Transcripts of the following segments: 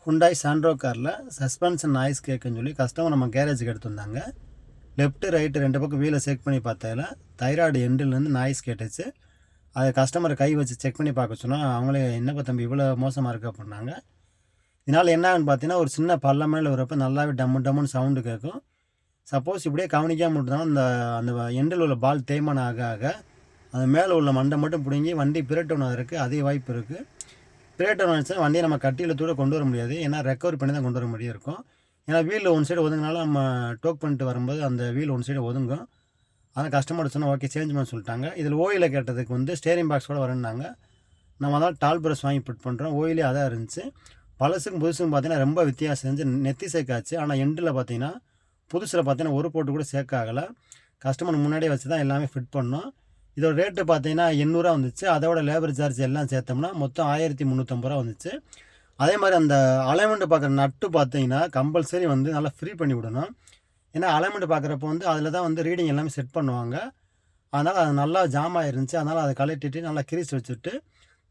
Hyundai Santro காரில் suspension noise கேட்குன்னு சொல்லி customer நம்ம கேரேஜுக்கு எடுத்துருந்தாங்க. லெஃப்ட்டு ரைட்டு 2 பக்கம் வீலை செக் பண்ணி பார்த்ததில் தைராய்டு எண்டுலேருந்து நாய்ஸ் கேட்டுச்சு. அதை கஸ்டமரை கை வச்சு செக் பண்ணி பார்க்க சொன்னால் அவங்களே என்னப்பா தம்பி இவ்வளோ மோசமாக இருக்குது அப்படின்னாங்க. இதனால் என்ன ஆகுன்னு பார்த்தீங்கன்னா, ஒரு சின்ன பள்ளம் மேலே வரப்போ நல்லாவே டம்மு டம்முன்னு சவுண்டு கேட்கும். சப்போஸ் இப்படியே கவனிக்காமல் விட்டுனாலும் அந்த அந்த எண்டில் உள்ள பால் தேய்மானம் ஆக ஆக அது மேலே உள்ள மண்டை மட்டும் பிடுங்கி வண்டி பிரேட்டவுன் ஆகிறதுக்கு அதிக வாய்ப்பு இருக்குது. பிரேட்டவுன் ஆச்சுன்னா வண்டியை நம்ம கட்டியில் தூர கொண்டு வர முடியாது. ஏன்னா ரெக்கவரி பண்ணி தான் கொண்டு வர முடியும் இருக்கும். ஏன்னா வீலில் ஒன் சைடு ஒதுங்கினாலும் நம்ம டோக் பண்ணிட்டு வரும்போது அந்த வீல் ஒன் சைடு ஒதுங்கும். அதான் கஸ்டமர் சொன்னால் ஓகே சேஞ்ச் பண்ண சொல்லிட்டாங்க. இதில் ஓயில கேட்டதுக்கு வந்து ஸ்டேரிங் பாக்ஸ் கூட வரேன்னாங்க. நம்ம தான் டால் ப்ரஷ் வாங்கி ஃபிட் பண்ணுறோம். ஓயிலே அதான் இருந்துச்சு. பழசுக்கும் புதுசுக்கும் பார்த்தீங்கன்னா ரொம்ப வித்தியாசம் இருந்துச்சு. நெத்தி சேர்க்காச்சு. ஆனால் எண்டில் பார்த்தீங்கன்னா புதுசில் பார்த்தீங்கன்னா ஒரு போட்டு கூட சேர்க்க ஆகலை. கஸ்டமர் முன்னாடியே வச்சு தான் எல்லாமே ஃபிட் பண்ணோம். இதோட ரேட்டு பார்த்தீங்கன்னா 800 வந்துச்சு. அதோட லேபர் சார்ஜ் எல்லாம் சேர்த்தோம்னா மொத்தம் 1330 வந்துச்சு. அதே மாதிரி அந்த அலைன்மெண்ட் பார்க்குற நட்டு பார்த்தீங்கன்னா கம்பல்சரி வந்து நல்லா ஃப்ரீ பண்ணி விடணும். ஏன்னா அலைன்மெண்ட் பார்க்குறப்போ வந்து அதில் தான் வந்து ரீடிங் எல்லாமே செட் பண்ணுவாங்க. அதனால் அது நல்லா ஜாம் ஆகிருந்துச்சு. அதனால் அதை கழட்டிட்டு நல்லா கிரீஸ் வச்சுட்டு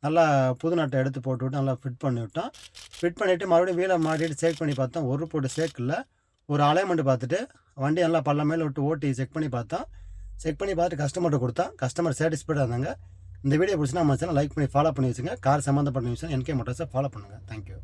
நல்லா புது நட்டை எடுத்து போட்டுவிட்டு நல்லா ஃபிட் பண்ணி விட்டோம். ஃபிட் பண்ணிவிட்டு மறுபடியும் வீலை மாட்டிட்டு செக் பண்ணி பார்த்தோம். ஒரு போட்டு சேர்க்கல. ஒரு அலைன்மெண்ட் பார்த்துட்டு வண்டி நல்லா பள்ள மேலே விட்டு ஓட்டி செக் பண்ணி பார்த்தோம். செக் பண்ணி பார்த்துட்டு கஸ்டமர்கிட்ட கொடுத்தா கஸ்டமர் சாட்டிஸ்ஃபைடாக இருந்தாங்க. இந்த வீடியோ பிடிச்சினா நம்ம சேனல் லைக் பண்ணி ஃபாலோ பண்ணி வச்சுங்க. கார் சம்மந்தப்பட்ட நியூஸ் NK மோட்டார்ஸை ஃபாலோ பண்ணுங்கள். தேங்க்யூ.